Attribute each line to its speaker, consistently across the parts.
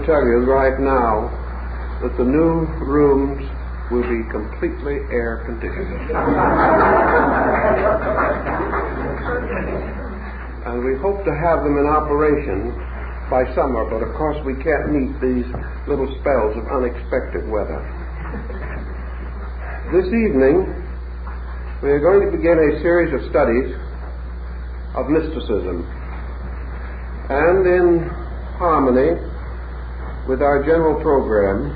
Speaker 1: to tell you right now that the new rooms will be completely air conditioned. And we hope to have them in operation by summer, but of course we can't meet these little spells of unexpected weather. This evening we are going to begin a series of studies of mysticism, and in harmony with our general program,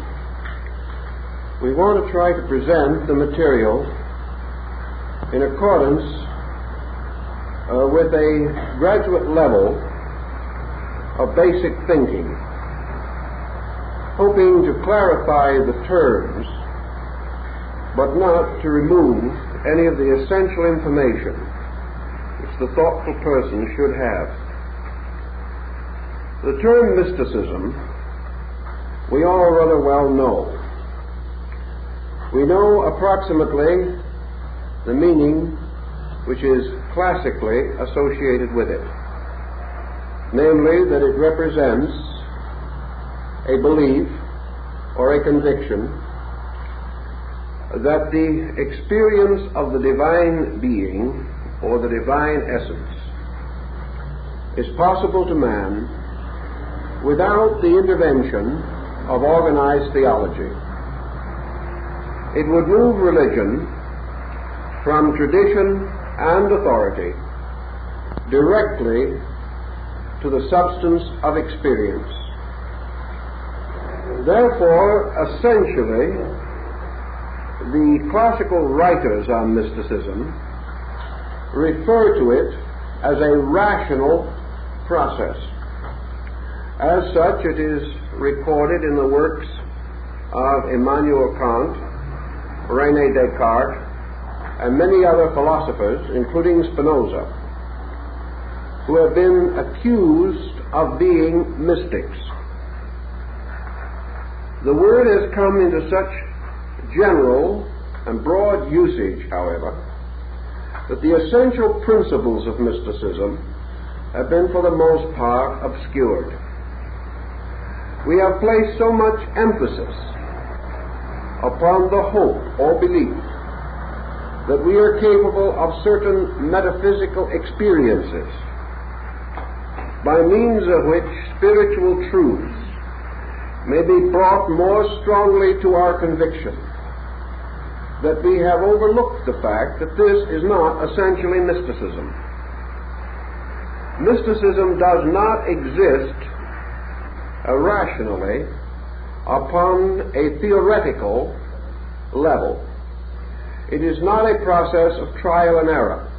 Speaker 1: we want to try to present the material in accordance with a graduate level of basic thinking, hoping to clarify the terms but not to remove any of the essential information which the thoughtful person should have. The term mysticism we all rather well know. We know approximately the meaning which is classically associated with it, namely that it represents a belief or a conviction that the experience of the divine being or the divine essence is possible to man without the intervention of organized theology. It would move religion from tradition and authority directly to the substance of experience. Therefore, essentially, the classical writers on mysticism refer to it as a rational process. As such, it is recorded in the works of Immanuel Kant, René Descartes, and many other philosophers, including Spinoza, who have been accused of being mystics. The word has come into such general and broad usage, however, that the essential principles of mysticism have been for the most part obscured. We have placed so much emphasis upon the hope or belief that we are capable of certain metaphysical experiences by means of which spiritual truths may be brought more strongly to our conviction, that we have overlooked the fact that this is not essentially mysticism. Mysticism does not exist rationally upon a theoretical level. It is not a process of trial and error.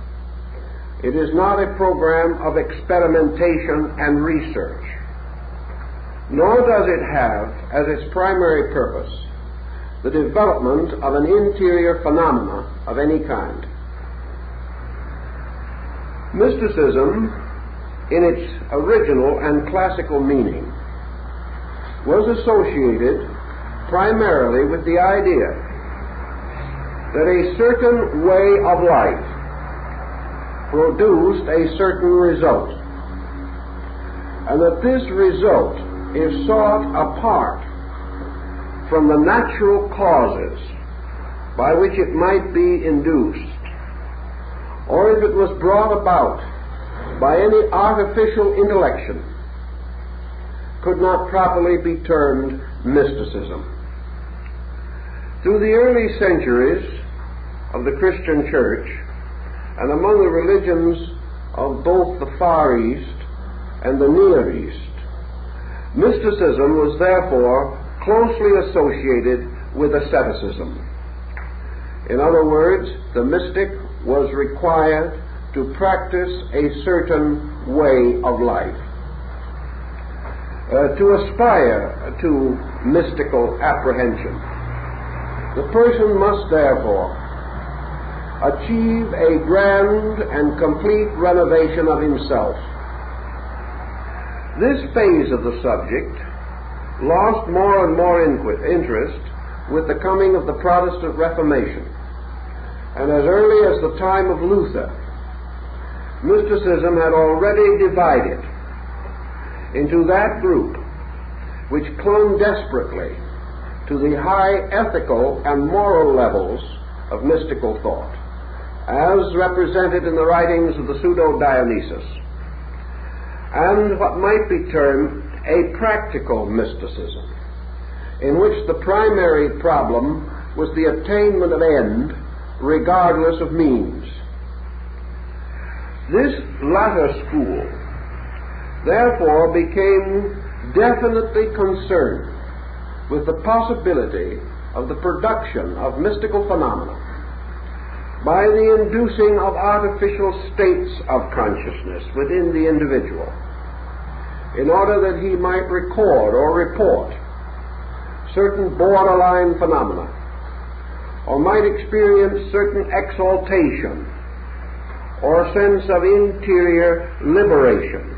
Speaker 1: It is not a program of experimentation and research. Nor does it have as its primary purpose the development of an interior phenomena of any kind. Mysticism, in its original and classical meaning, was associated primarily with the idea that a certain way of life produced a certain result, and that this result is sought apart from the natural causes by which it might be induced, or if it was brought about by any artificial intellection, could not properly be termed mysticism. Through the early centuries of the Christian Church, and among the religions of both the Far East and the Near East, mysticism was therefore closely associated with asceticism. In other words, the mystic was required to practice a certain way of life. To aspire to mystical apprehension, the person must therefore achieve a grand and complete renovation of himself. This phase of the subject lost more and more interest with the coming of the Protestant Reformation, and as early as the time of Luther, mysticism had already divided into that group which clung desperately to the high ethical and moral levels of mystical thought, as represented in the writings of the pseudo-Dionysus, and what might be termed a practical mysticism, in which the primary problem was the attainment of end regardless of means. This latter school, therefore, became definitely concerned with the possibility of the production of mystical phenomena by the inducing of artificial states of consciousness within the individual, in order that he might record or report certain borderline phenomena, or might experience certain exaltation or sense of interior liberation,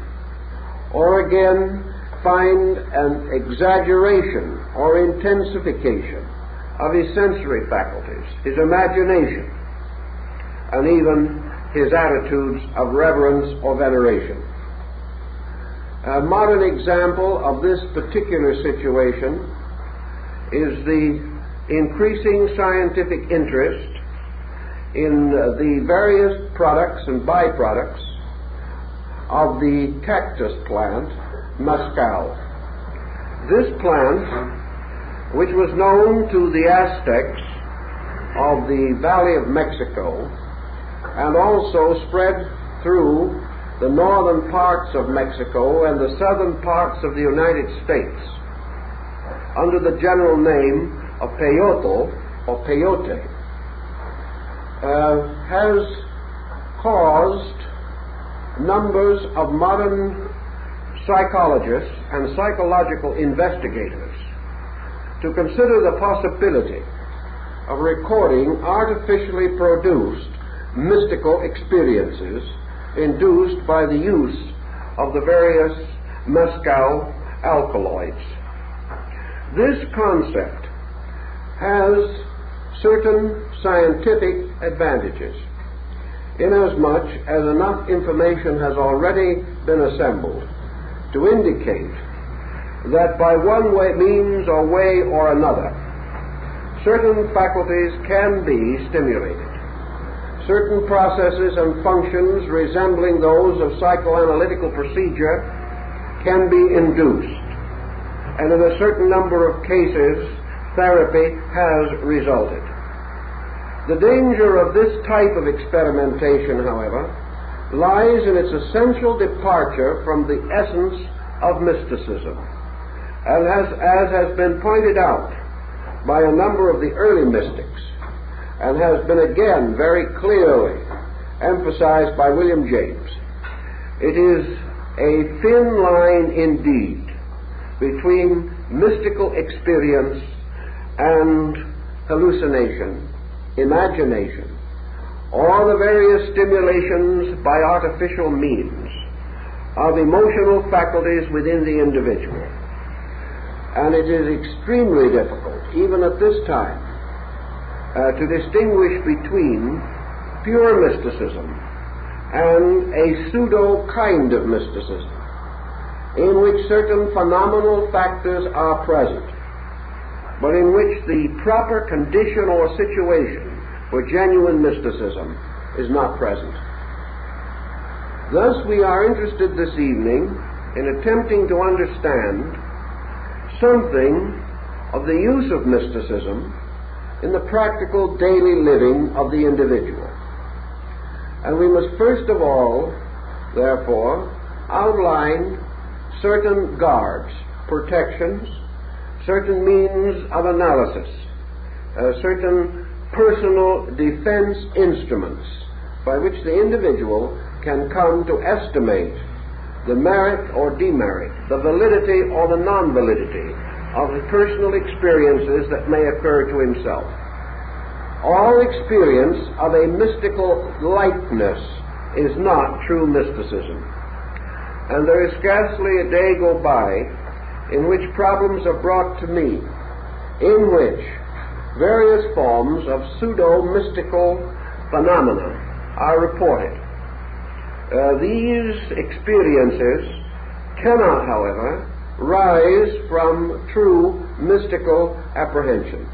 Speaker 1: or again find an exaggeration or intensification of his sensory faculties, his imagination, and even his attitudes of reverence or veneration. A modern example of this particular situation is the increasing scientific interest in the various products and byproducts of the cactus plant, mescal. This plant, which was known to the Aztecs of the Valley of Mexico, and also spread through the northern parts of Mexico and the southern parts of the United States under the general name of peyote or peyote, has caused numbers of modern psychologists and psychological investigators to consider the possibility of recording artificially produced mystical experiences induced by the use of the various mescal alkaloids. This concept has certain scientific advantages, inasmuch as enough information has already been assembled to indicate that by one means or way or another, certain faculties can be stimulated. Certain processes and functions resembling those of psychoanalytical procedure can be induced, and in a certain number of cases, therapy has resulted. The danger of this type of experimentation, however, lies in its essential departure from the essence of mysticism, as has been pointed out by a number of the early mystics, and has been again very clearly emphasized by William James. It is a thin line indeed between mystical experience and hallucination, imagination, or the various stimulations by artificial means of emotional faculties within the individual. And it is extremely difficult, even at this time, to distinguish between pure mysticism and a pseudo kind of mysticism, in which certain phenomenal factors are present, but in which the proper condition or situation for genuine mysticism is not present. Thus, we are interested this evening in attempting to understand something of the use of mysticism in the practical daily living of the individual. And we must first of all, therefore, outline certain guards, protections, certain means of analysis, certain personal defense instruments by which the individual can come to estimate the merit or demerit, the validity or the non-validity of the personal experiences that may occur to himself. All experience of a mystical likeness is not true mysticism. And there is scarcely a day go by in which problems are brought to me in which various forms of pseudo-mystical phenomena are reported. These experiences cannot, however, rise from true mystical apprehension.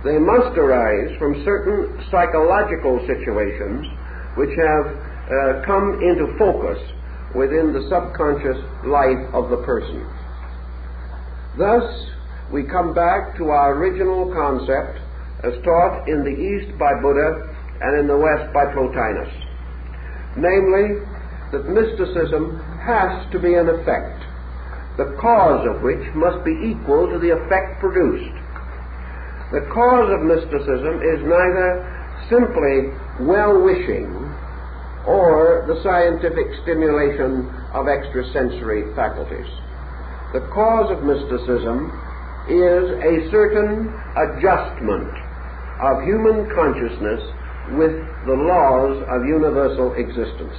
Speaker 1: They must arise from certain psychological situations which have come into focus within the subconscious life of the person. Thus, we come back to our original concept as taught in the East by Buddha and in the West by Plotinus, namely that mysticism has to be an effect, the cause of which must be equal to the effect produced. The cause of mysticism is neither simply well-wishing or the scientific stimulation of extrasensory faculties. The cause of mysticism is a certain adjustment of human consciousness with the laws of universal existence.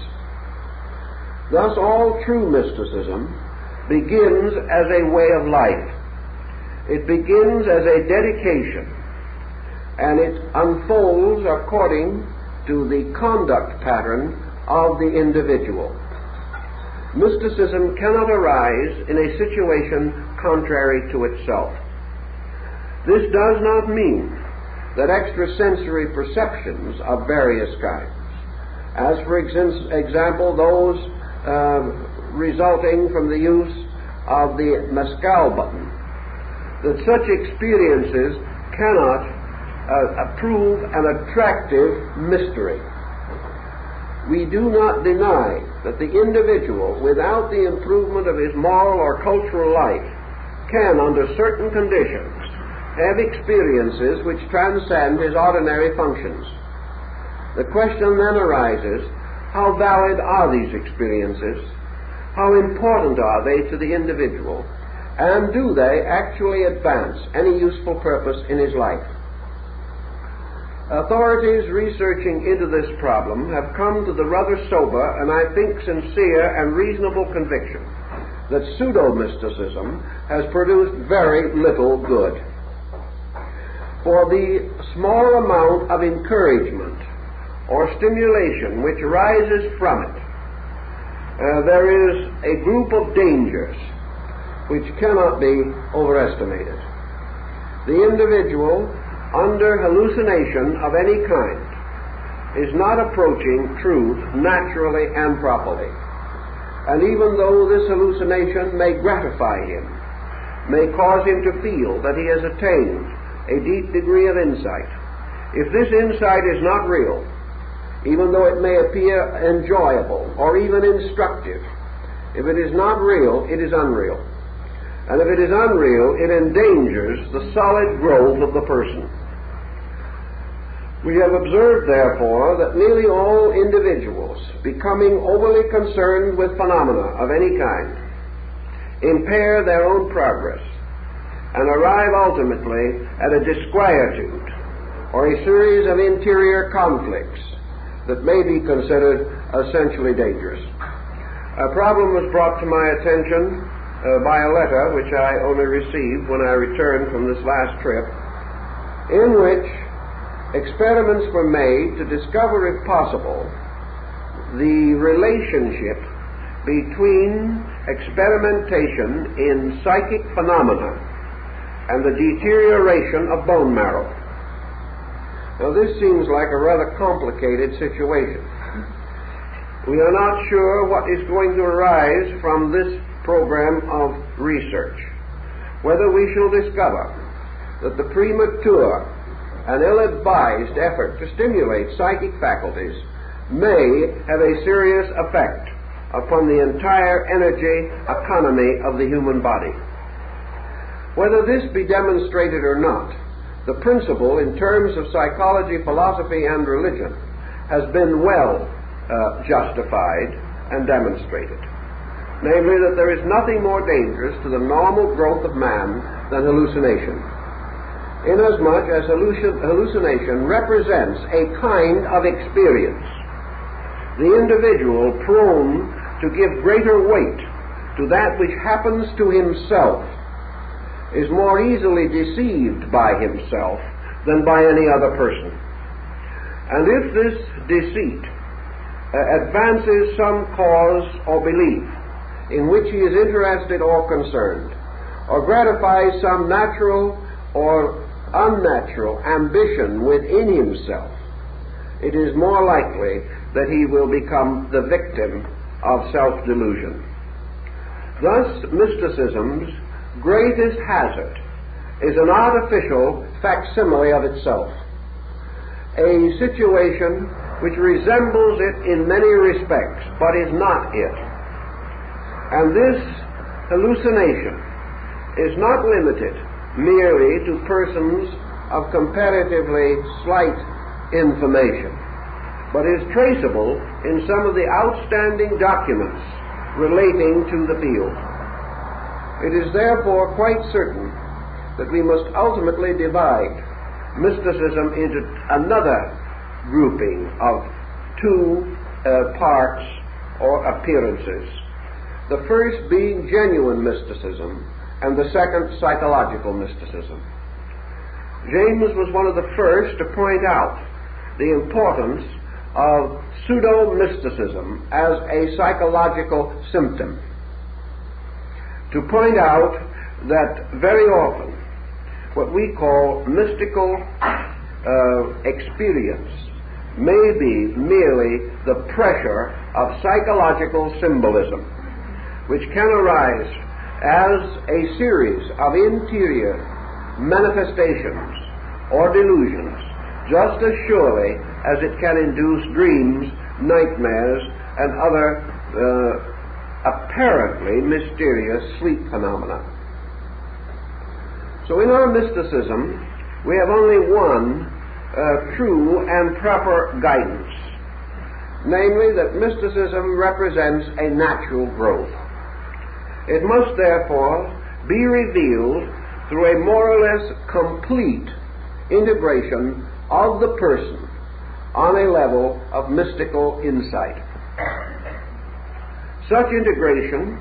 Speaker 1: Thus, all true mysticism begins as a way of life. It begins as a dedication, and it unfolds according to the conduct pattern of the individual. Mysticism cannot arise in a situation contrary to itself. This does not mean that extrasensory perceptions of various kinds, as for example those resulting from the use of the mescal button, that such experiences cannot prove an attractive mystery. We do not deny that the individual, without the improvement of his moral or cultural life, can, under certain conditions, have experiences which transcend his ordinary functions. The question then arises, how valid are these experiences? How important are they to the individual? And do they actually advance any useful purpose in his life? Authorities researching into this problem have come to the rather sober and I think sincere and reasonable conviction that pseudo-mysticism has produced very little good. For the small amount of encouragement or stimulation which arises from it, there is a group of dangers which cannot be overestimated. The individual under hallucination of any kind is not approaching truth naturally and properly. And even though this hallucination may gratify him, may cause him to feel that he has attained a deep degree of insight, if this insight is not real, even though it may appear enjoyable or even instructive, if it is not real, it is unreal. And if it is unreal, it endangers the solid growth of the person. We have observed, therefore, that nearly all individuals becoming overly concerned with phenomena of any kind impair their own progress and arrive ultimately at a disquietude or a series of interior conflicts that may be considered essentially dangerous. A problem was brought to my attention by a letter which I only received when I returned from this last trip, in which experiments were made to discover, if possible, the relationship between experimentation in psychic phenomena and the deterioration of bone marrow. Now, this seems like a rather complicated situation. We are not sure what is going to arise from this program of research, whether we shall discover that the premature and ill-advised effort to stimulate psychic faculties may have a serious effect upon the entire energy economy of the human body. Whether this be demonstrated or not, the principle in terms of psychology, philosophy, and religion has been well justified and demonstrated. Namely, that there is nothing more dangerous to the normal growth of man than hallucination, inasmuch as hallucination represents a kind of experience. The individual prone to give greater weight to that which happens to himself is more easily deceived by himself than by any other person. And if this deceit advances some cause or belief, in which he is interested or concerned, or gratifies some natural or unnatural ambition within himself, it is more likely that he will become the victim of self-delusion. Thus, mysticism's greatest hazard is an artificial facsimile of itself, a situation which resembles it in many respects, but is not it. And this hallucination is not limited merely to persons of comparatively slight information, but is traceable in some of the outstanding documents relating to the field. It is therefore quite certain that we must ultimately divide mysticism into another grouping of two parts or appearances, the first being genuine mysticism and the second psychological mysticism. James was one of the first to point out the importance of pseudo-mysticism as a psychological symptom, to point out that very often what we call mystical experience may be merely the pressure of psychological symbolism, which can arise as a series of interior manifestations or delusions, just as surely as it can induce dreams, nightmares, and other apparently mysterious sleep phenomena. So in our mysticism, we have only one true and proper guidance, namely that mysticism represents a natural growth. It must therefore be revealed through a more or less complete integration of the person on a level of mystical insight. Such integration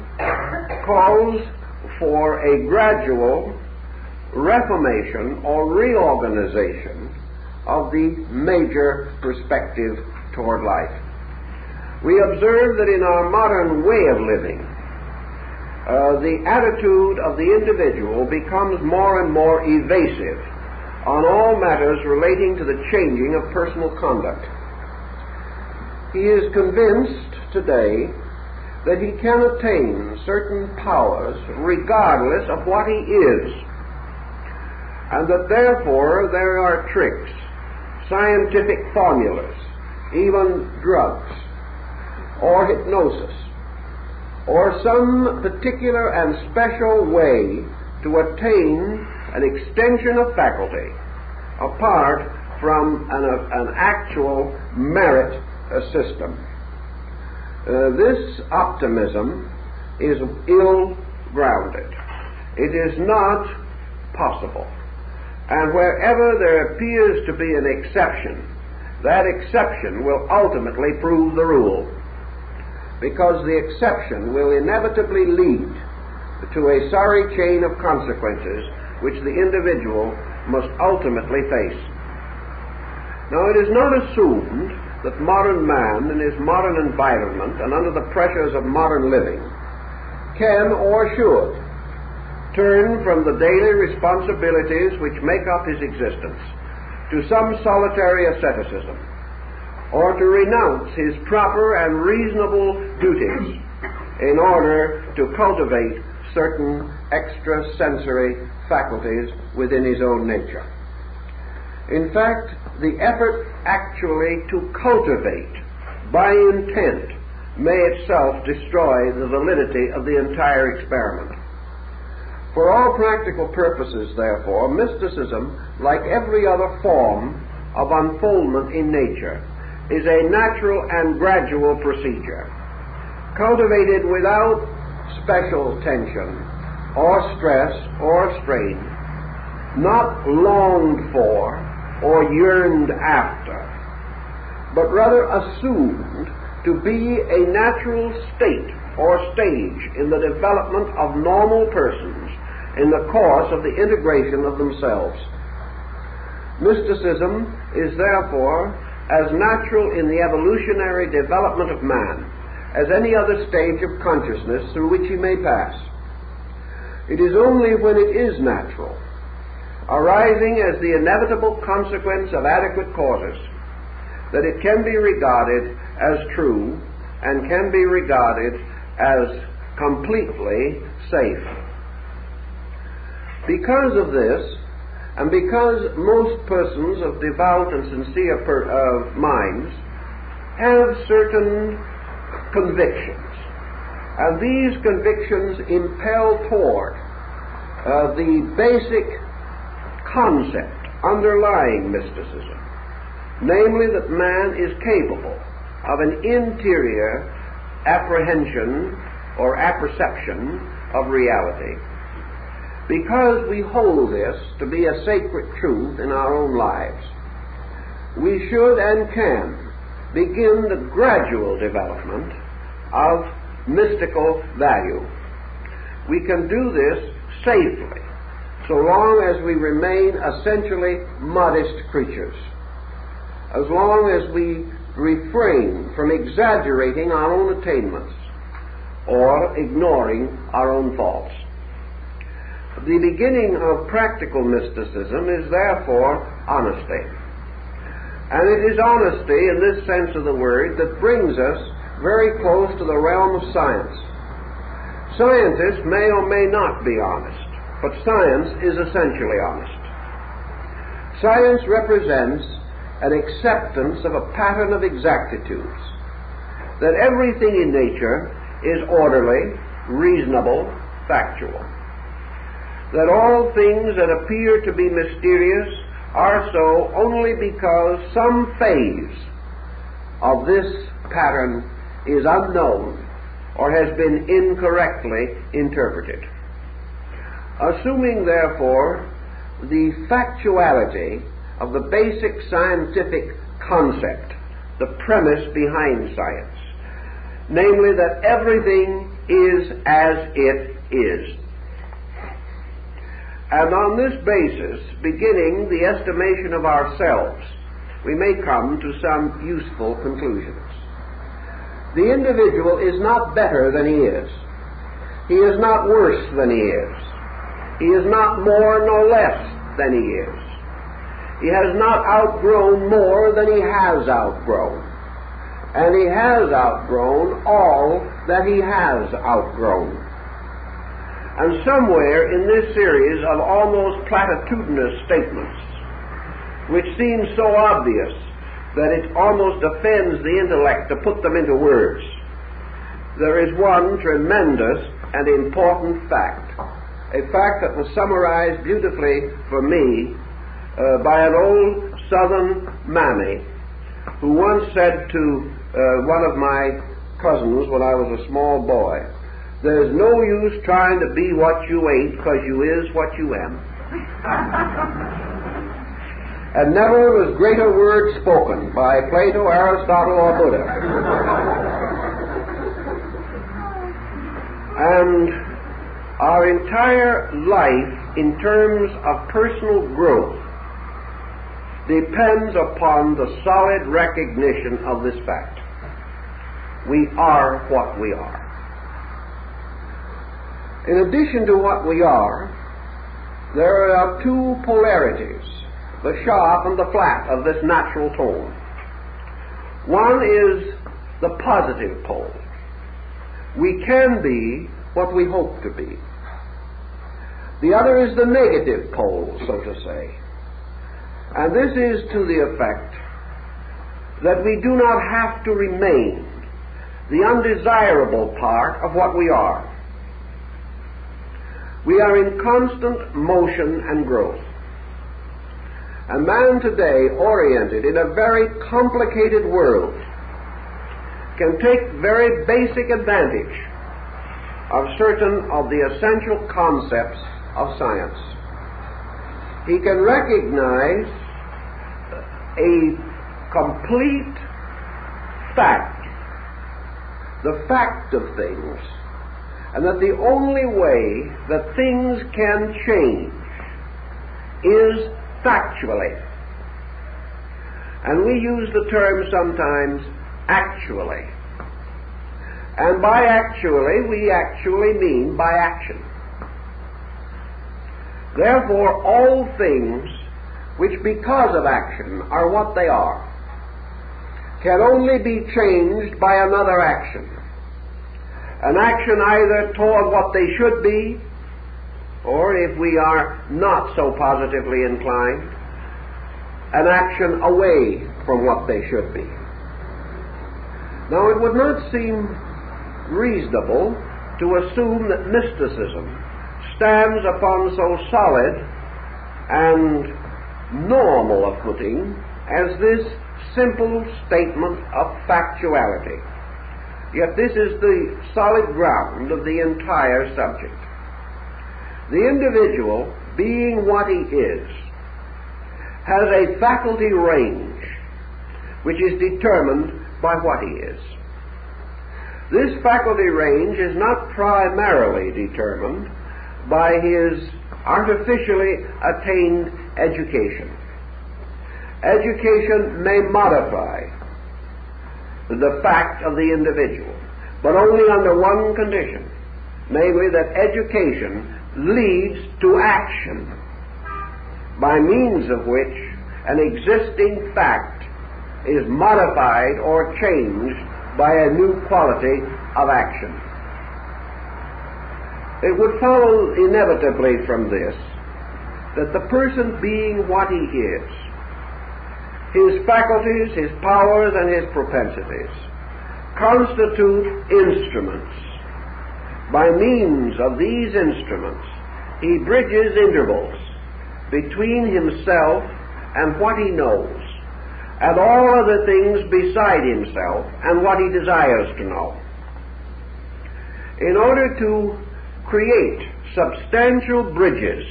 Speaker 1: calls for a gradual reformation or reorganization of the major perspective toward life. We observe that in our modern way of living, the attitude of the individual becomes more and more evasive on all matters relating to the changing of personal conduct. He is convinced today that he can attain certain powers regardless of what he is, and that therefore there are tricks, scientific formulas, even drugs, or hypnosis, or some particular and special way to attain an extension of faculty apart from an actual merit system. This optimism is ill-grounded. It is not possible. And wherever there appears to be an exception, that exception will ultimately prove the rule, because the exception will inevitably lead to a sorry chain of consequences which the individual must ultimately face. Now, it is not assumed that modern man in his modern environment and under the pressures of modern living can or should turn from the daily responsibilities which make up his existence to some solitary asceticism, or to renounce his proper and reasonable duties in order to cultivate certain extrasensory faculties within his own nature. In fact, the effort actually to cultivate by intent may itself destroy the validity of the entire experiment. For all practical purposes, therefore, mysticism, like every other form of unfoldment in nature, is a natural and gradual procedure, cultivated without special tension or stress or strain, not longed for or yearned after, but rather assumed to be a natural state or stage in the development of normal persons in the course of the integration of themselves. Mysticism is therefore as natural in the evolutionary development of man as any other stage of consciousness through which he may pass. It is only when it is natural, arising as the inevitable consequence of adequate causes, that it can be regarded as true and can be regarded as completely safe. Because of this, and because most persons of devout and sincere minds have certain convictions, and these convictions impel toward the basic concept underlying mysticism, namely that man is capable of an interior apprehension or apperception of reality. Because we hold this to be a sacred truth in our own lives, we should and can begin the gradual development of mystical value. We can do this safely, so long as we remain essentially modest creatures, as long as we refrain from exaggerating our own attainments or ignoring our own faults. The beginning of practical mysticism is therefore honesty. And it is honesty in this sense of the word that brings us very close to the realm of science. Scientists may or may not be honest, but science is essentially honest. Science represents an acceptance of a pattern of exactitudes, that everything in nature is orderly, reasonable, factual, that all things that appear to be mysterious are so only because some phase of this pattern is unknown or has been incorrectly interpreted. Assuming, therefore, the factuality of the basic scientific concept, the premise behind science, namely that everything is as it is. And on this basis, beginning the estimation of ourselves, we may come to some useful conclusions. The individual is not better than he is. He is not worse than he is. He is not more nor less than he is. He has not outgrown more than he has outgrown. And he has outgrown all that he has outgrown. And somewhere in this series of almost platitudinous statements, which seem so obvious that it almost offends the intellect to put them into words, there is one tremendous and important fact, a fact that was summarized beautifully for me by an old Southern mammy who once said to one of my cousins when I was a small boy, "There's no use trying to be what you ain't, 'cause you is what you am." And never was greater word spoken by Plato, Aristotle, or Buddha. And our entire life, in terms of personal growth, depends upon the solid recognition of this fact. We are what we are. In addition to what we are, there are two polarities, the sharp and the flat of this natural tone. One is the positive pole. We can be what we hope to be. The other is the negative pole, so to say. And this is to the effect that we do not have to remain the undesirable part of what we are. We are in constant motion and growth. A man today oriented in a very complicated world can take very basic advantage of certain of the essential concepts of science. He can recognize a complete fact, the fact of things, and that the only way that things can change is factually. And we use the term sometimes actually. And by actually, we actually mean by action. Therefore, all things which because of action are what they are can only be changed by another action. An action either toward what they should be, or if we are not so positively inclined, an action away from what they should be. Now, it would not seem reasonable to assume that mysticism stands upon so solid and normal a footing as this simple statement of factuality. Yet this is the solid ground of the entire subject. The individual, being what he is, has a faculty range which is determined by what he is. This faculty range is not primarily determined by his artificially attained education. Education may modify the fact of the individual, but only under one condition, namely that education leads to action, by means of which an existing fact is modified or changed by a new quality of action. It would follow inevitably from this that the person being what he is, his faculties, his powers, and his propensities constitute instruments. By means of these instruments, he bridges intervals between himself and what he knows, and all other things beside himself and what he desires to know. In order to create substantial bridges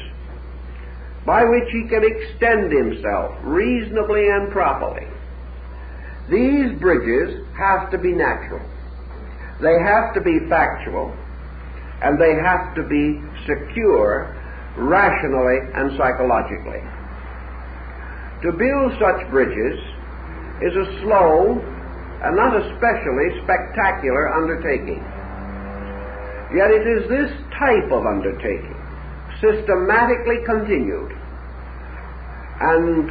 Speaker 1: by which he can extend himself reasonably and properly, these bridges have to be natural. They have to be factual, and they have to be secure rationally and psychologically. To build such bridges is a slow and not especially spectacular undertaking. Yet it is this type of undertaking, systematically continued and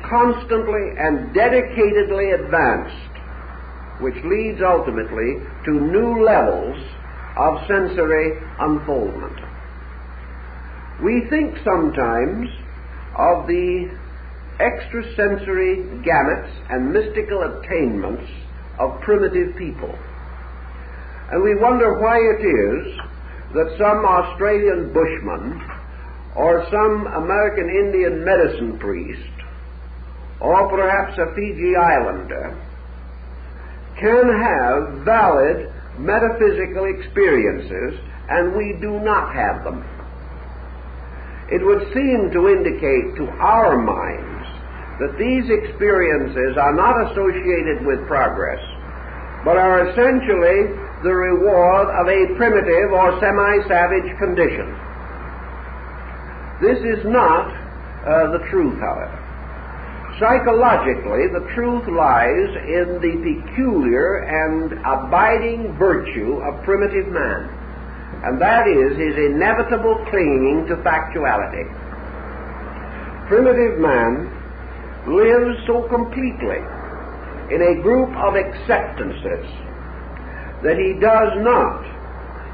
Speaker 1: constantly and dedicatedly advanced, which leads ultimately to new levels of sensory unfoldment. We think sometimes of the extrasensory gamuts and mystical attainments of primitive people, and we wonder why it is that some Australian bushman or some American Indian medicine priest or perhaps a Fiji Islander can have valid metaphysical experiences and we do not have them. It would seem to indicate to our minds that these experiences are not associated with progress, but are essentially the reward of a primitive or semi-savage condition. This is not the truth, however. Psychologically, the truth lies in the peculiar and abiding virtue of primitive man, and that is his inevitable clinging to factuality. Primitive man lives so completely in a group of acceptances that he does not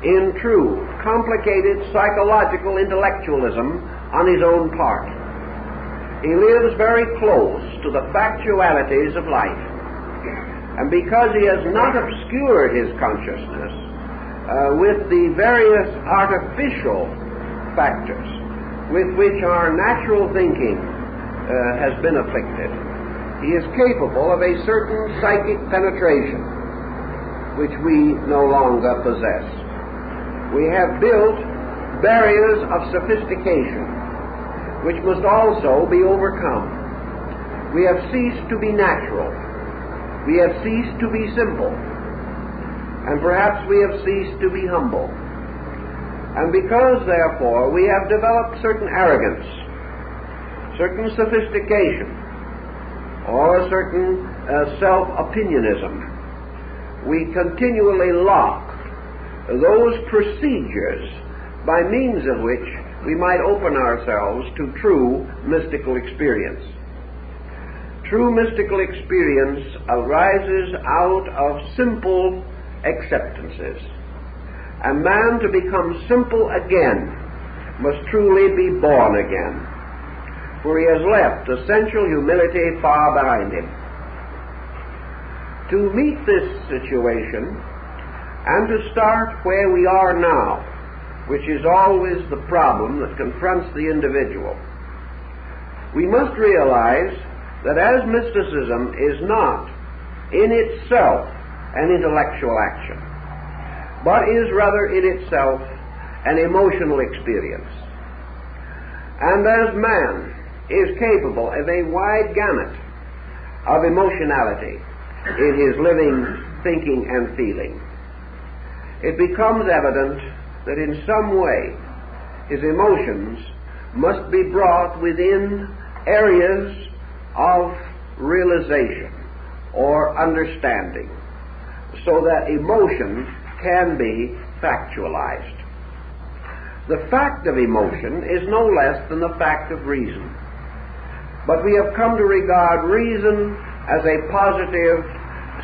Speaker 1: intrude complicated psychological intellectualism on his own part. He lives very close to the factualities of life. And because he has not obscured his consciousness with the various artificial factors with which our natural thinking has been afflicted, he is capable of a certain psychic penetration which we no longer possess. We have built barriers of sophistication which must also be overcome. We have ceased to be natural. We have ceased to be simple. And perhaps we have ceased to be humble. And because, therefore, we have developed certain arrogance, certain sophistication, or certain self-opinionism, we continually lock those procedures by means of which we might open ourselves to true mystical experience. True mystical experience arises out of simple acceptances. A man, to become simple again, must truly be born again, for he has left essential humility far behind him. To meet this situation, and to start where we are now, which is always the problem that confronts the individual, we must realize that as mysticism is not in itself an intellectual action, but is rather in itself an emotional experience. And as man is capable of a wide gamut of emotionality in his living, thinking, and feeling, it becomes evident that in some way his emotions must be brought within areas of realization or understanding, so that emotion can be factualized. The fact of emotion is no less than the fact of reason, but we have come to regard reason as a positive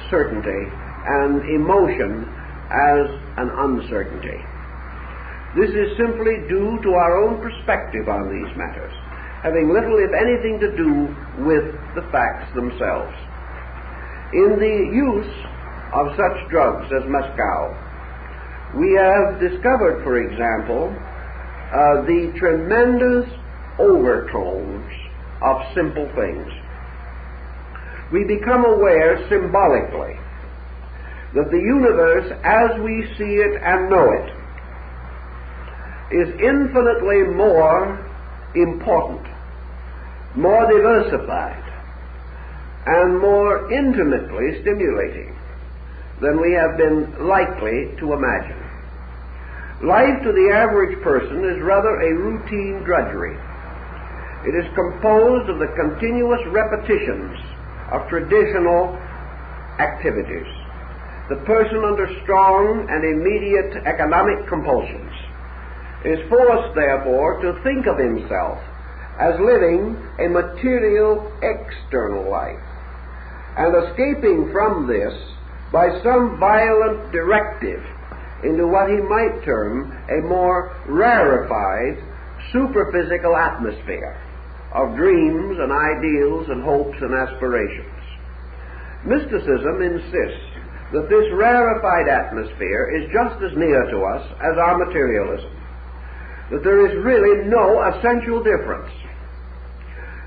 Speaker 1: certainty and emotion as an uncertainty. This is simply due to our own perspective on these matters, having little, if anything, to do with the facts themselves. In the use of such drugs as mescal, we have discovered, for example, the tremendous overtones of simple things. We become aware symbolically that the universe as we see it and know it is infinitely more important, more diversified, and more intimately stimulating than we have been likely to imagine. Life to the average person is rather a routine drudgery. It is composed of the continuous repetitions of traditional activities. The person under strong and immediate economic compulsions is forced, therefore, to think of himself as living a material external life, and escaping from this by some violent directive into what he might term a more rarefied, superphysical atmosphere of dreams and ideals and hopes and aspirations. Mysticism insists that this rarefied atmosphere is just as near to us as our materialism, that there is really no essential difference,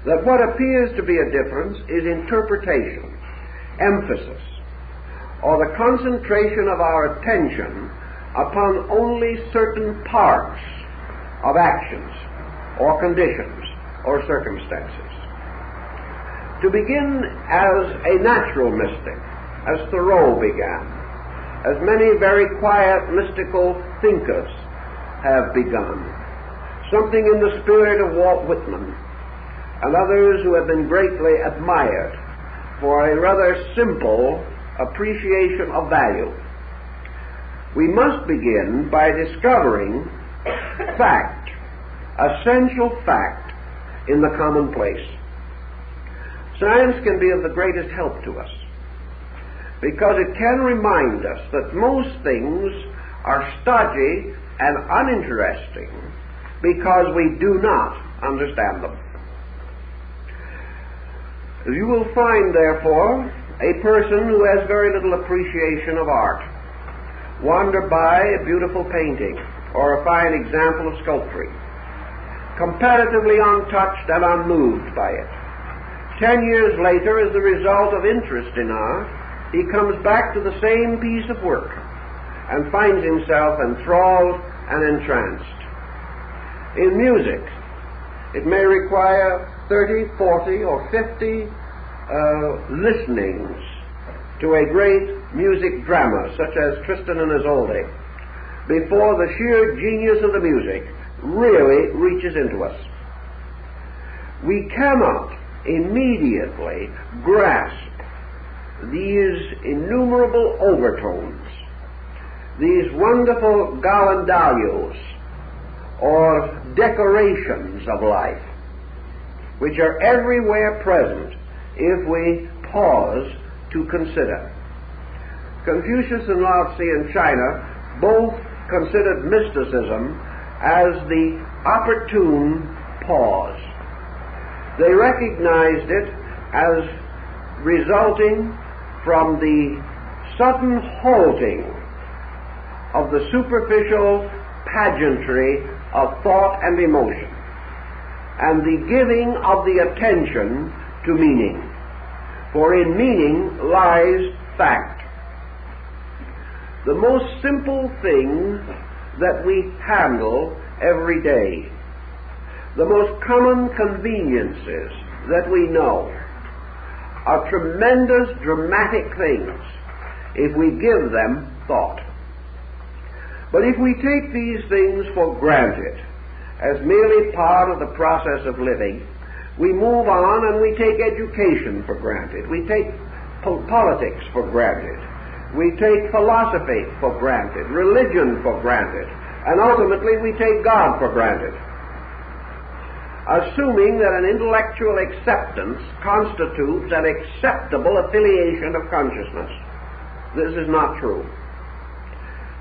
Speaker 1: that what appears to be a difference is interpretation, emphasis, or the concentration of our attention upon only certain parts of actions or conditions or circumstances. To begin as a natural mystic, as Thoreau began, as many very quiet mystical thinkers have begun, something in the spirit of Walt Whitman and others who have been greatly admired for a rather simple appreciation of value. We must begin by discovering fact, essential fact in the commonplace. Science can be of the greatest help to us because it can remind us that most things are stodgy and uninteresting because we do not understand them. You will find, therefore, a person who has very little appreciation of art wander by a beautiful painting or a fine example of sculpture, comparatively untouched and unmoved by it. 10 years later, as the result of interest in art, he comes back to the same piece of work and finds himself enthralled and entranced. In music, it may require 30, 40, or 50 listenings to a great music drama such as Tristan and Isolde before the sheer genius of the music really reaches into us. We cannot immediately grasp these innumerable overtones, these wonderful gallandaglios, or decorations of life, which are everywhere present if we pause to consider. Confucius and Lao Tzu in China both considered mysticism as the opportune pause. They recognized it as resulting from the sudden halting of the superficial pageantry of thought and emotion, and the giving of the attention to meaning. For in meaning lies fact. The most simple thing that we handle every day, the most common conveniences that we know, are tremendous, dramatic things if we give them thought. But if we take these things for granted as merely part of the process of living, we move on and we take education for granted. We take politics for granted. We take philosophy for granted, religion for granted, and ultimately we take God for granted, assuming that an intellectual acceptance constitutes an acceptable affiliation of consciousness. This is not true.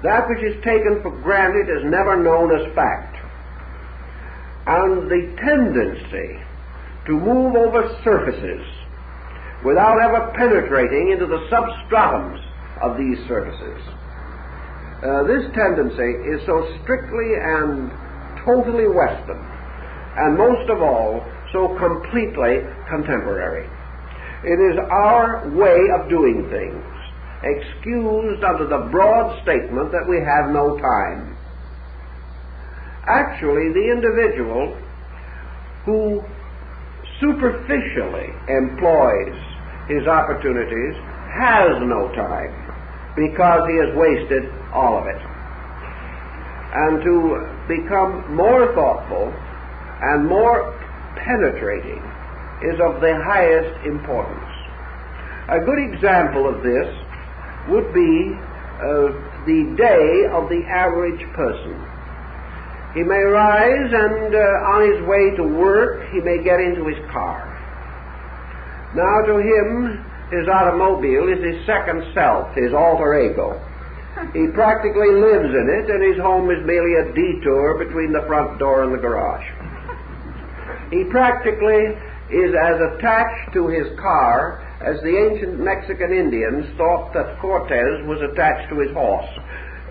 Speaker 1: That which is taken for granted is never known as fact. And the tendency to move over surfaces without ever penetrating into the substratums of these surfaces, this tendency is so strictly and totally Western, and most of all, so completely contemporary. It is our way of doing things, excused under the broad statement that we have no time. Actually, the individual who superficially employs his opportunities has no time, because he has wasted all of it. And to become more thoughtful and more penetrating is of the highest importance. A good example of this would be the day of the average person. He may rise and on his way to work he may get into his car. Now to him, his automobile is his second self, his alter ego. He practically lives in it, and his home is merely a detour between the front door and the garage. He practically is as attached to his car as the ancient Mexican Indians thought that Cortez was attached to his horse.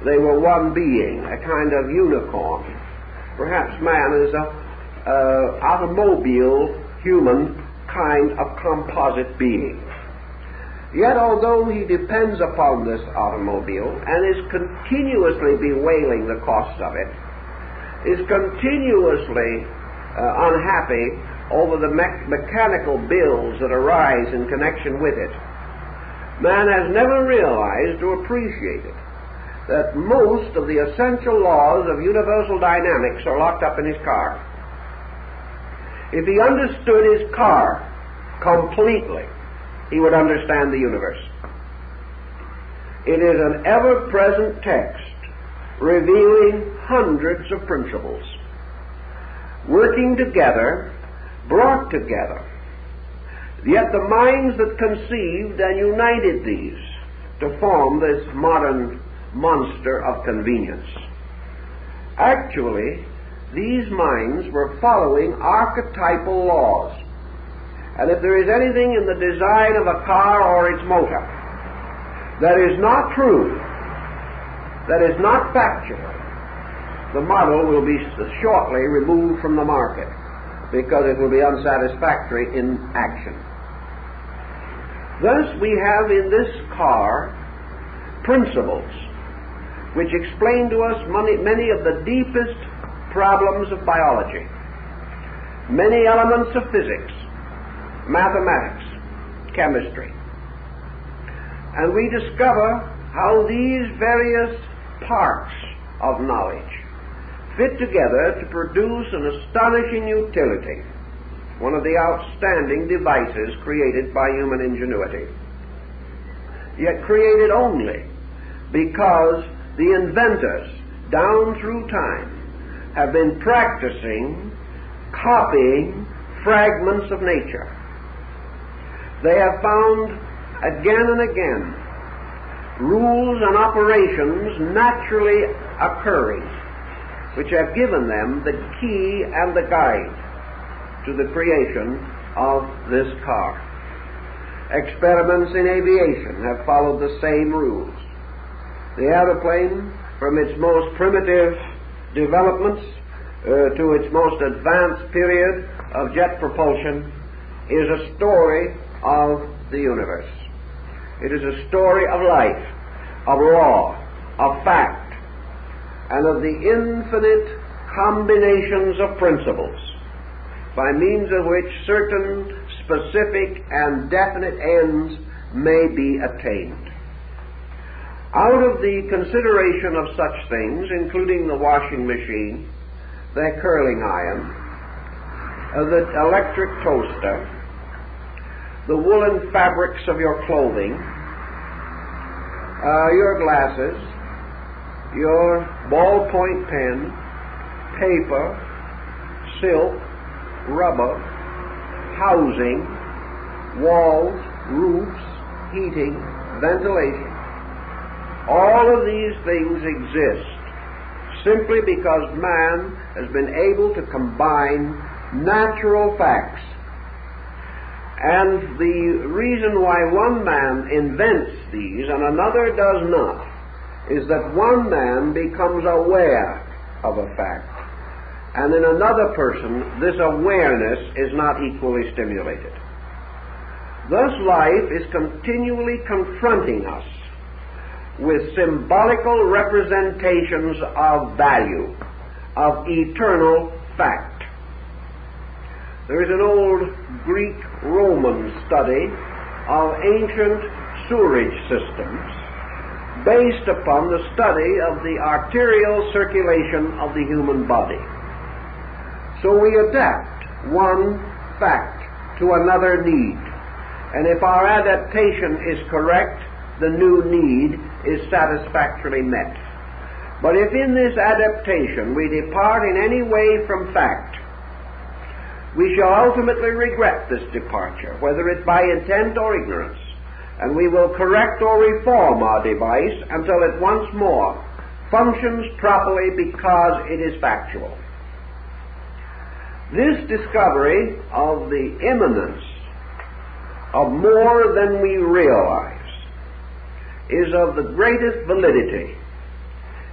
Speaker 1: They were one being, a kind of unicorn. Perhaps man is an automobile human kind of composite being. Yet although he depends upon this automobile and is continuously bewailing the cost of it, is continuously unhappy over the mechanical bills that arise in connection with it, man has never realized or appreciated that most of the essential laws of universal dynamics are locked up in his car. If he understood his car completely, he would understand the universe. It is an ever-present text revealing hundreds of principles, working together, brought together. Yet the minds that conceived and united these to form this modern monster of convenience. Actually, these minds were following archetypal laws. And if there is anything in the design of a car or its motor that is not true, that is not factual, the model will be shortly removed from the market because it will be unsatisfactory in action. Thus, we have in this car principles which explain to us many of the deepest problems of biology, many elements of physics, mathematics, chemistry. And we discover how these various parts of knowledge fit together to produce an astonishing utility, one of the outstanding devices created by human ingenuity. yet created only because the inventors, down through time, have been practicing copying fragments of nature. They have found again and again rules and operations naturally occurring, which have given them the key and the guide to the creation of this car. Experiments in aviation have followed the same rules. The aeroplane, from its most primitive developments to its most advanced period of jet propulsion, is a story of the universe. It is a story of life, of law, of fact, and of the infinite combinations of principles by means of which certain specific and definite ends may be attained. Out of the consideration of such things, including the washing machine, the curling iron, the electric toaster, the woolen fabrics of your clothing, your glasses, your ballpoint pen, paper, silk, rubber, housing, walls, roofs, heating, ventilation. All of these things exist simply because man has been able to combine natural facts. And the reason why one man invents these and another does not is that one man becomes aware of a fact, and in another person this awareness is not equally stimulated. Thus life is continually confronting us with symbolical representations of value, of eternal fact. There is an old Greek-Roman study of ancient sewerage systems based upon the study of the arterial circulation of the human body. So we adapt one fact to another need, and if our adaptation is correct, the new need is satisfactorily met. But if in this adaptation we depart in any way from fact, we shall ultimately regret this departure, whether it's by intent or ignorance, and we will correct or reform our device until it once more functions properly because it is factual. This discovery of the immanence of more than we realize is of the greatest validity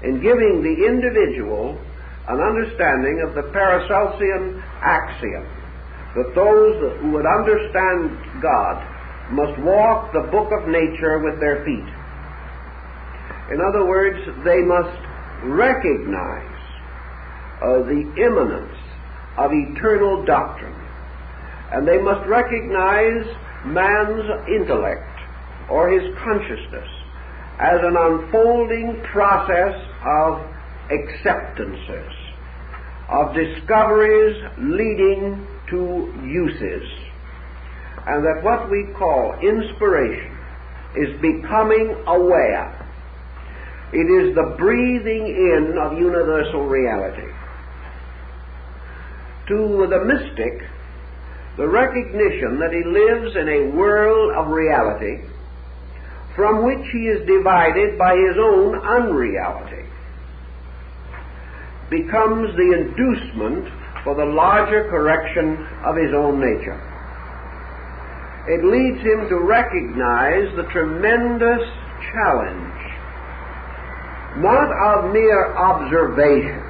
Speaker 1: in giving the individual an understanding of the Paracelsian axiom that those who would understand God must walk the book of nature with their feet. In other words, they must recognize the immanence of eternal doctrine, and they must recognize man's intellect or his consciousness as an unfolding process of acceptances, of discoveries leading to uses, and that what we call inspiration is becoming aware. It is the breathing in of universal reality. To the mystic, the recognition that he lives in a world of reality from which he is divided by his own unreality becomes the inducement for the larger correction of his own nature. It leads him to recognize the tremendous challenge, not of mere observation,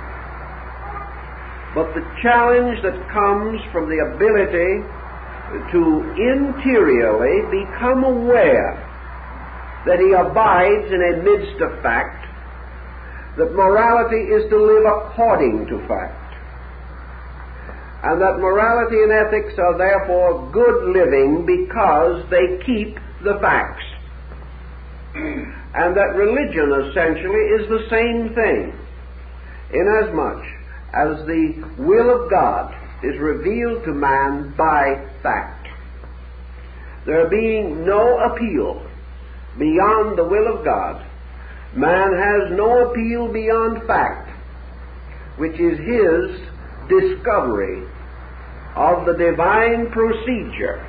Speaker 1: but the challenge that comes from the ability to interiorly become aware that he abides in a midst of fact, that morality is to live according to fact, and that morality and ethics are therefore good living because they keep the facts, and that religion essentially is the same thing, inasmuch as the will of God is revealed to man by fact, there being no appeal beyond the will of God, man has no appeal beyond fact, which is his discovery of the divine procedure,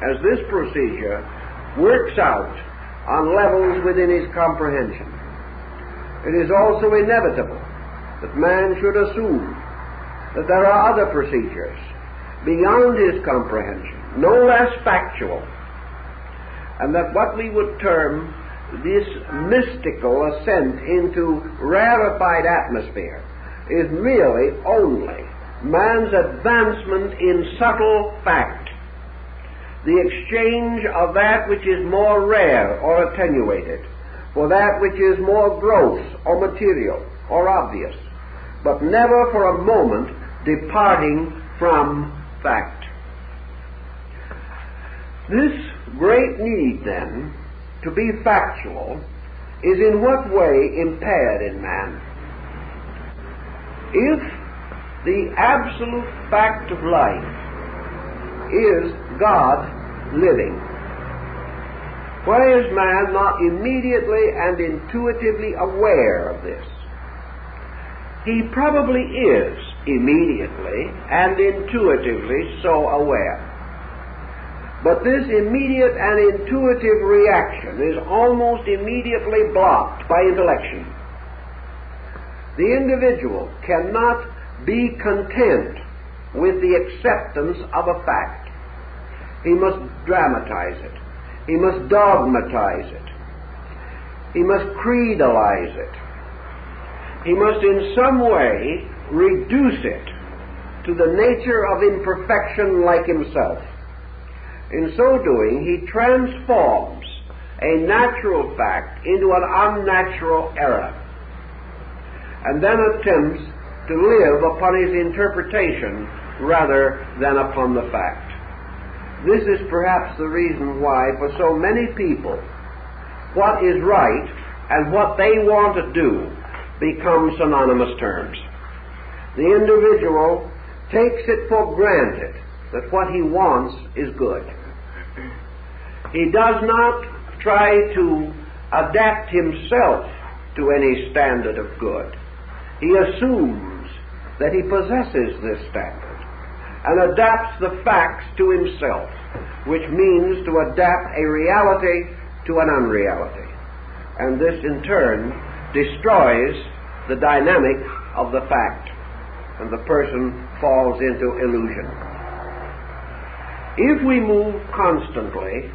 Speaker 1: as this procedure works out on levels within his comprehension. It is also inevitable that man should assume that there are other procedures beyond his comprehension, no less factual, and that what we would term this mystical ascent into rarefied atmosphere is merely only man's advancement in subtle fact, the exchange of that which is more rare or attenuated for that which is more gross or material or obvious, but never for a moment departing from fact. This great need, then, to be factual is in what way impaired in man? If the absolute fact of life is God living, why is man not immediately and intuitively aware of this? He probably is immediately and intuitively so aware. But this immediate and intuitive reaction is almost immediately blocked by intellection. The individual cannot be content with the acceptance of a fact. He must dramatize it. He must dogmatize it. He must creedalize it. He must in some way reduce it to the nature of imperfection like himself. In so doing, he transforms a natural fact into an unnatural error, and then attempts to live upon his interpretation rather than upon the fact. This is perhaps the reason why, for so many people, what is right and what they want to do become synonymous terms. The individual takes it for granted that what he wants is good. He does not try to adapt himself to any standard of good. He assumes that he possesses this standard and adapts the facts to himself, which means to adapt a reality to an unreality. And this in turn destroys the dynamic of the fact, and the person falls into illusion. If we move constantly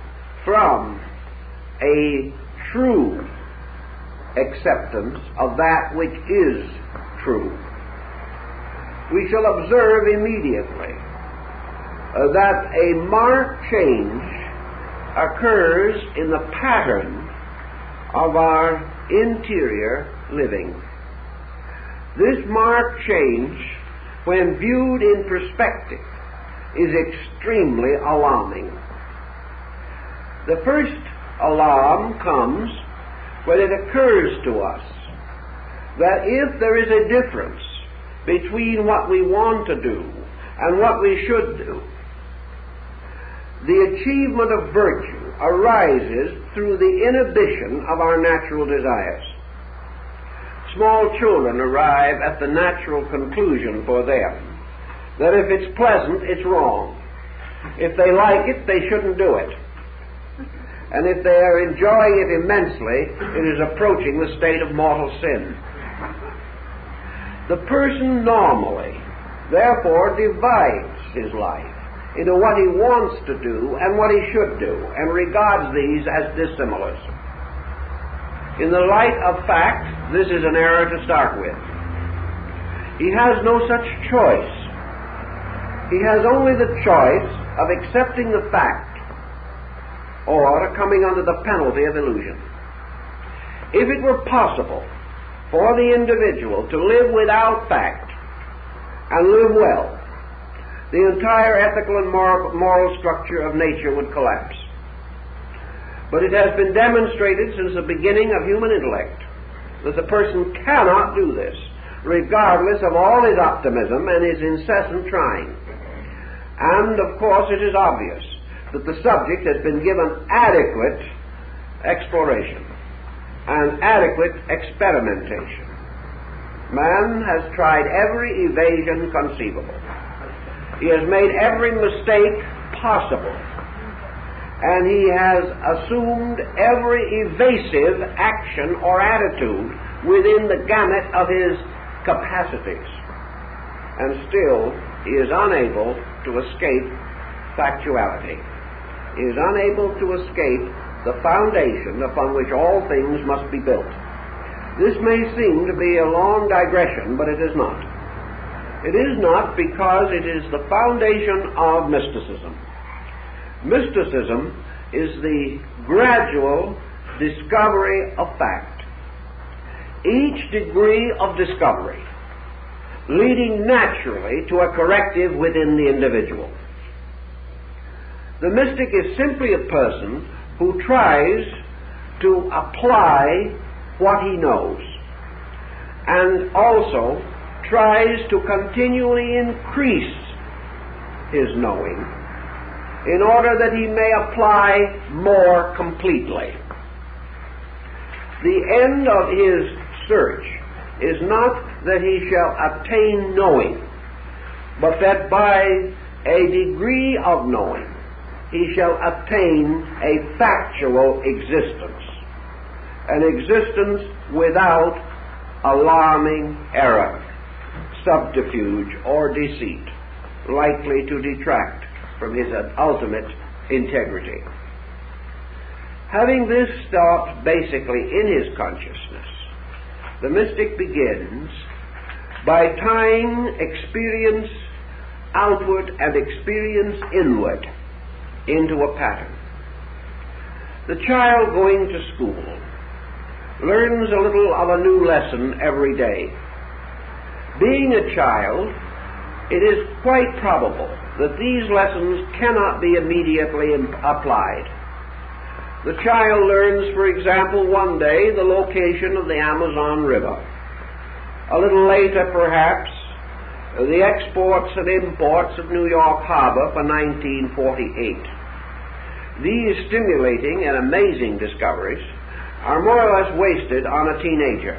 Speaker 1: from a true acceptance of that which is true, we shall observe immediately that a marked change occurs in the pattern of our interior living. This marked change, when viewed in perspective, is extremely alarming. The first alarm comes when it occurs to us that if there is a difference between what we want to do and what we should do, the achievement of virtue arises through the inhibition of our natural desires. Small children arrive at the natural conclusion for them that if it's pleasant, it's wrong. If they like it, they shouldn't do it. And if they are enjoying it immensely, it is approaching the state of mortal sin. The person normally, therefore, divides his life into what he wants to do and what he should do, and regards these as dissimilars. In the light of fact, this is an error to start with. He has no such choice. He has only the choice of accepting the fact or coming under the penalty of illusion. If it were possible for the individual to live without fact and live well, the entire ethical and moral structure of nature would collapse. But it has been demonstrated since the beginning of human intellect that the person cannot do this, regardless of all his optimism and his incessant trying. And, of course, it is obvious that the subject has been given adequate exploration and adequate experimentation. Man has tried every evasion conceivable. He has made every mistake possible. And he has assumed every evasive action or attitude within the gamut of his capacities. And still, he is unable to escape factuality. He is unable to escape the foundation upon which all things must be built. This may seem to be a long digression, but it is not. It is not, because it is the foundation of mysticism. Mysticism is the gradual discovery of fact. Each degree of discovery leading naturally to a corrective within the individual. The mystic is simply a person who tries to apply what he knows, and also tries to continually increase his knowing in order that he may apply more completely. The end of his search is not that he shall attain knowing, but that by a degree of knowing he shall attain a factual existence, an existence without alarming error, subterfuge, or deceit, likely to detract from his ultimate integrity. Having this thought basically in his consciousness, the mystic begins by tying experience outward and experience inward into a pattern. The child going to school learns a little of a new lesson every day. Being a child, it is quite probable that these lessons cannot be immediately applied. The child learns, for example, one day the location of the Amazon River. A little later, perhaps, the exports and imports of New York Harbor for 1948. These stimulating and amazing discoveries are more or less wasted on a teenager.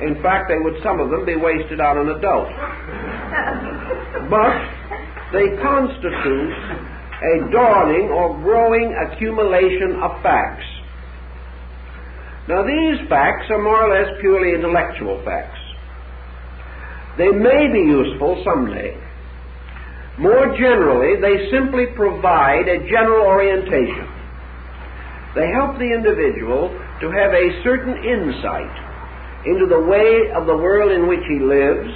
Speaker 1: In fact, some of them be wasted on an adult. But they constitute a dawning or growing accumulation of facts. Now, these facts are more or less purely intellectual facts. They may be useful someday. More generally, they simply provide a general orientation. They help the individual to have a certain insight into the way of the world in which he lives,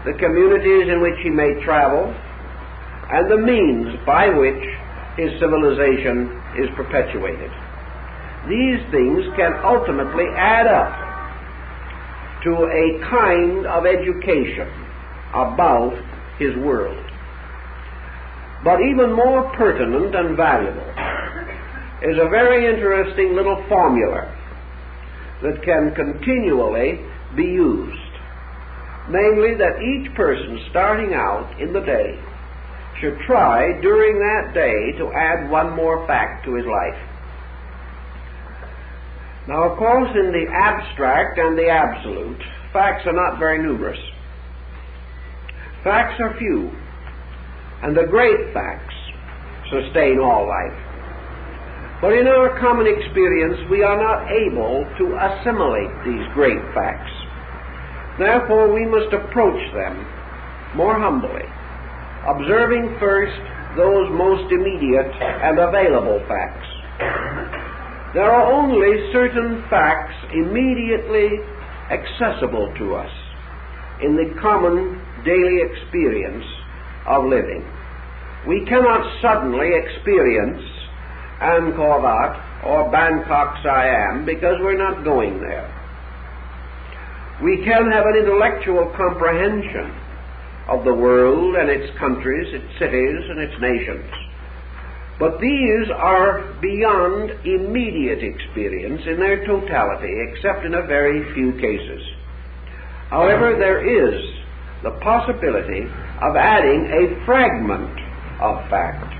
Speaker 1: the communities in which he may travel, and the means by which his civilization is perpetuated. These things can ultimately add up to a kind of education about his world. But even more pertinent and valuable is a very interesting little formula that can continually be used. Namely, that each person starting out in the day should try during that day to add one more fact to his life. Now, of course, in the abstract and the absolute, facts are not very numerous. Facts are few, and the great facts sustain all life. But in our common experience, we are not able to assimilate these great facts. Therefore, we must approach them more humbly, observing first those most immediate and available facts. There are only certain facts immediately accessible to us in the common daily experience of living. We cannot suddenly experience Angkor Wat or Bangkok, Siam, because we're not going there. We can have an intellectual comprehension of the world and its countries, its cities, and its nations. But these are beyond immediate experience in their totality, except in a very few cases. However, there is the possibility of adding a fragment of fact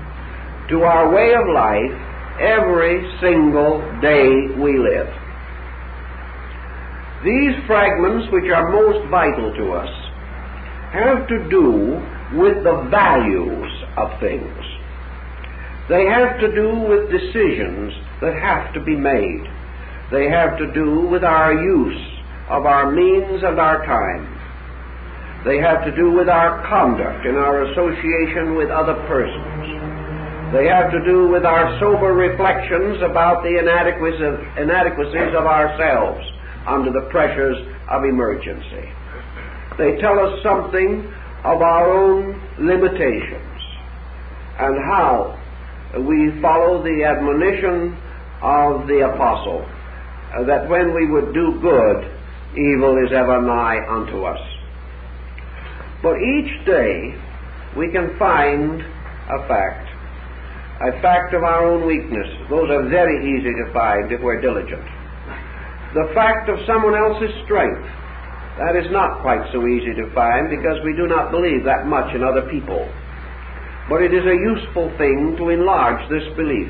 Speaker 1: to our way of life every single day we live. These fragments, which are most vital to us, have to do with the values of things. They have to do with decisions that have to be made. They have to do with our use of our means and our time. They have to do with our conduct in our association with other persons. They have to do with our sober reflections about the inadequacies of ourselves under the pressures of emergency. They tell us something of our own limitations and how we follow the admonition of the apostle that when we would do good, evil is ever nigh unto us. But each day we can find a fact of our own weakness. Those are very easy to find if we're diligent. The fact of someone else's strength, that is not quite so easy to find because we do not believe that much in other people. But it is a useful thing to enlarge this belief.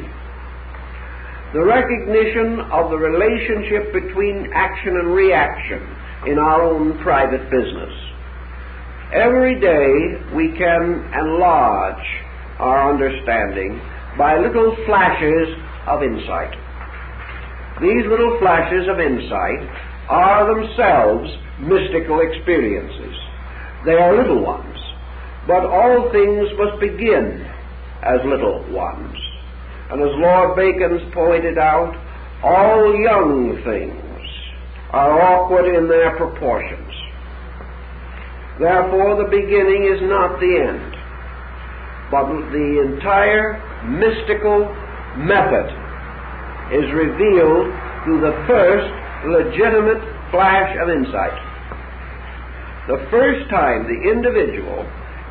Speaker 1: The recognition of the relationship between action and reaction in our own private business. Every day we can enlarge our understanding by little flashes of insight. These little flashes of insight are themselves mystical experiences. They are little ones, but all things must begin as little ones. And as Lord Bacon's pointed out, all young things are awkward in their proportions. Therefore, the beginning is not the end, but the entire mystical method is revealed through the first legitimate flash of insight. The first time the individual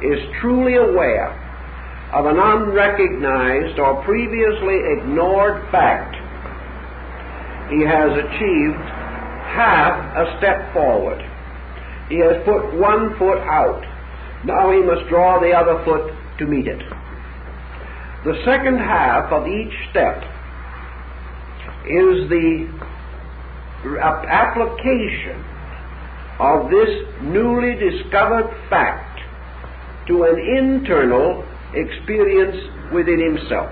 Speaker 1: is truly aware of an unrecognized or previously ignored fact, he has achieved half a step forward. He has put one foot out. Now he must draw the other foot to meet it. The second half of each step is the application of this newly discovered fact to an internal experience within himself.